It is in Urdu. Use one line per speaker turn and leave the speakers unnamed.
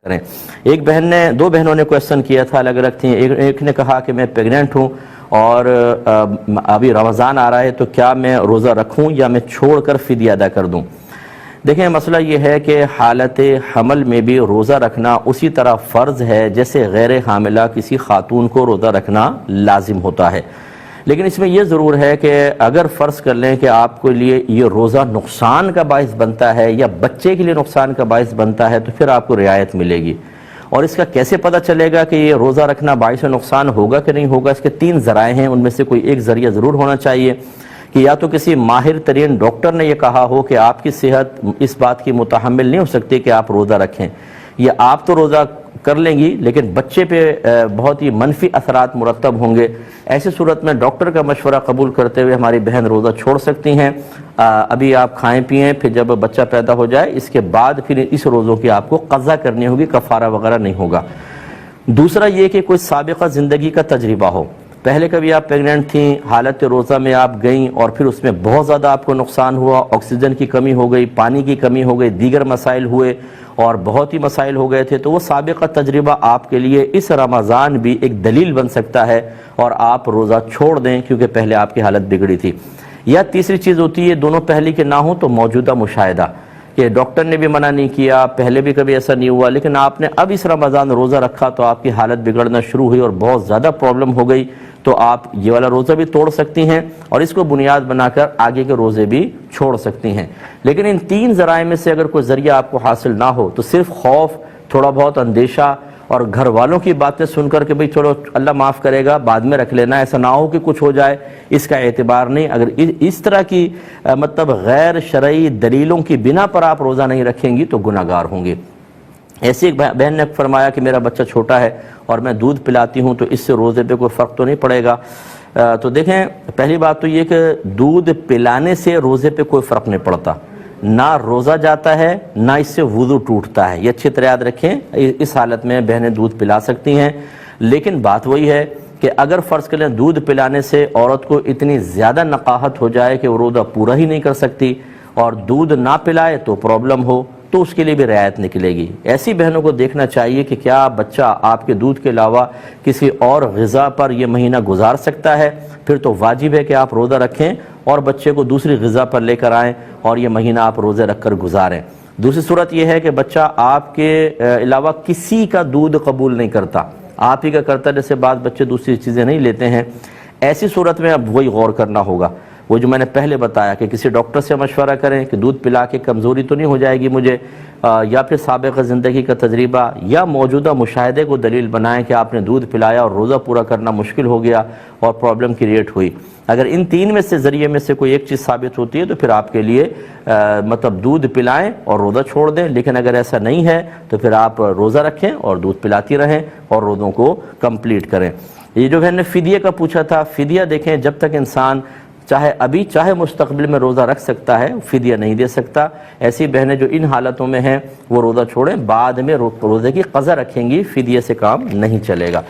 کریں۔ ایک بہن نے، دو بہنوں نے کویسچن کیا تھا، الگ الگ تھیں۔ ایک نے کہا کہ میں پیگننٹ ہوں اور ابھی رمضان آ رہا ہے، تو کیا میں روزہ رکھوں یا میں چھوڑ کر فدیہ ادا کر دوں؟ دیکھیں، مسئلہ یہ ہے کہ حالت حمل میں بھی روزہ رکھنا اسی طرح فرض ہے جیسے غیر حاملہ کسی خاتون کو روزہ رکھنا لازم ہوتا ہے۔ لیکن اس میں یہ ضرور ہے کہ اگر فرض کر لیں کہ آپ کے لیے یہ روزہ نقصان کا باعث بنتا ہے یا بچے کے لیے نقصان کا باعث بنتا ہے، تو پھر آپ کو رعایت ملے گی۔ اور اس کا کیسے پتہ چلے گا کہ یہ روزہ رکھنا باعث نقصان ہوگا کہ نہیں ہوگا؟ اس کے تین ذرائع ہیں، ان میں سے کوئی ایک ذریعہ ضرور ہونا چاہیے کہ یا تو کسی ماہر ترین ڈاکٹر نے یہ کہا ہو کہ آپ کی صحت اس بات کی متحمل نہیں ہو سکتی کہ آپ روزہ رکھیں، یا آپ تو روزہ کر لیں گی لیکن بچے پہ بہت ہی منفی اثرات مرتب ہوں گے۔ ایسی صورت میں ڈاکٹر کا مشورہ قبول کرتے ہوئے ہماری بہن روزہ چھوڑ سکتی ہیں۔ ابھی آپ کھائیں پئیں، پھر جب بچہ پیدا ہو جائے اس کے بعد پھر اس روزوں کی آپ کو قضا کرنی ہوگی، کفارہ وغیرہ نہیں ہوگا۔ دوسرا یہ کہ کوئی سابقہ زندگی کا تجربہ ہو، پہلے کبھی آپ پیگننٹ تھیں، حالت روزہ میں آپ گئیں اور پھر اس میں بہت زیادہ آپ کو نقصان ہوا، آکسیجن کی کمی ہو گئی، پانی کی کمی ہو گئی، دیگر مسائل ہوئے اور بہت ہی مسائل ہو گئے تھے، تو وہ سابقہ تجربہ آپ کے لیے اس رمضان بھی ایک دلیل بن سکتا ہے اور آپ روزہ چھوڑ دیں کیونکہ پہلے آپ کی حالت بگڑی تھی۔ یا تیسری چیز ہوتی ہے، دونوں پہلی کے نہ ہوں تو موجودہ مشاہدہ، کہ ڈاکٹر نے بھی منع نہیں کیا، پہلے بھی کبھی ایسا نہیں ہوا، لیکن آپ نے اب اس رمضان روزہ رکھا تو آپ کی حالت بگڑنا شروع ہوئی اور بہت زیادہ پرابلم ہو گئی، تو آپ یہ والا روزہ بھی توڑ سکتی ہیں اور اس کو بنیاد بنا کر آگے کے روزے بھی چھوڑ سکتی ہیں۔ لیکن ان تین ذرائع میں سے اگر کوئی ذریعہ آپ کو حاصل نہ ہو تو صرف خوف، تھوڑا بہت اندیشہ اور گھر والوں کی باتیں سن کر کہ بھئی چلو اللہ معاف کرے گا بعد میں رکھ لینا، ایسا نہ ہو کہ کچھ ہو جائے، اس کا اعتبار نہیں۔ اگر اس طرح کی مطلب غیر شرعی دلیلوں کی بنا پر آپ روزہ نہیں رکھیں گی تو گناہ گار ہوں گے۔ ایسی ایک بہن نے فرمایا کہ میرا بچہ چھوٹا ہے اور میں دودھ پلاتی ہوں تو اس سے روزے پہ کوئی فرق تو نہیں پڑے گا؟ تو دیکھیں، پہلی بات تو یہ کہ دودھ پلانے سے روزے پہ کوئی فرق نہیں پڑتا، نہ روزہ جاتا ہے نہ اس سے وضو ٹوٹتا ہے، یہ اچھی طرح یاد رکھیں۔ اس حالت میں بہنیں دودھ پلا سکتی ہیں، لیکن بات وہی ہے کہ اگر فرض کریں دودھ پلانے سے عورت کو اتنی زیادہ نقاہت ہو جائے کہ وہ روزہ پورا ہی نہیں کر سکتی اور دودھ نہ پلائے تو پرابلم ہو، تو اس کے لیے بھی رعایت نکلے گی۔ ایسی بہنوں کو دیکھنا چاہیے کہ کیا بچہ آپ کے دودھ کے علاوہ کسی اور غذا پر یہ مہینہ گزار سکتا ہے، پھر تو واجب ہے کہ آپ روزہ رکھیں اور بچے کو دوسری غذا پر لے کر آئیں اور یہ مہینہ آپ روزے رکھ کر گزاریں۔ دوسری صورت یہ ہے کہ بچہ آپ کے علاوہ کسی کا دودھ قبول نہیں کرتا، آپ ہی کا کرتا، جیسے بعض بچے دوسری چیزیں نہیں لیتے ہیں۔ ایسی صورت میں اب وہی غور کرنا ہوگا، وہ جو میں نے پہلے بتایا کہ کسی ڈاکٹر سے مشورہ کریں کہ دودھ پلا کے کمزوری تو نہیں ہو جائے گی مجھے، یا پھر سابقہ زندگی کا تجربہ یا موجودہ مشاہدے کو دلیل بنائیں کہ آپ نے دودھ پلایا اور روزہ پورا کرنا مشکل ہو گیا اور پرابلم کریٹ ہوئی۔ اگر ان تین میں سے ذریعے میں سے کوئی ایک چیز ثابت ہوتی ہے تو پھر آپ کے لیے مطلب دودھ پلائیں اور روزہ چھوڑ دیں، لیکن اگر ایسا نہیں ہے تو پھر آپ روزہ رکھیں اور دودھ پلاتی رہیں اور روزوں کو کمپلیٹ کریں۔ یہ جو ہے نے فدیہ کا پوچھا تھا، فدیہ دیکھیں جب تک انسان چاہے ابھی چاہے مستقبل میں روزہ رکھ سکتا ہے، فدیہ نہیں دے سکتا۔ ایسی بہنیں جو ان حالتوں میں ہیں وہ روزہ چھوڑیں، بعد میں روزے کی قضا رکھیں گی، فدیہ سے کام نہیں چلے گا۔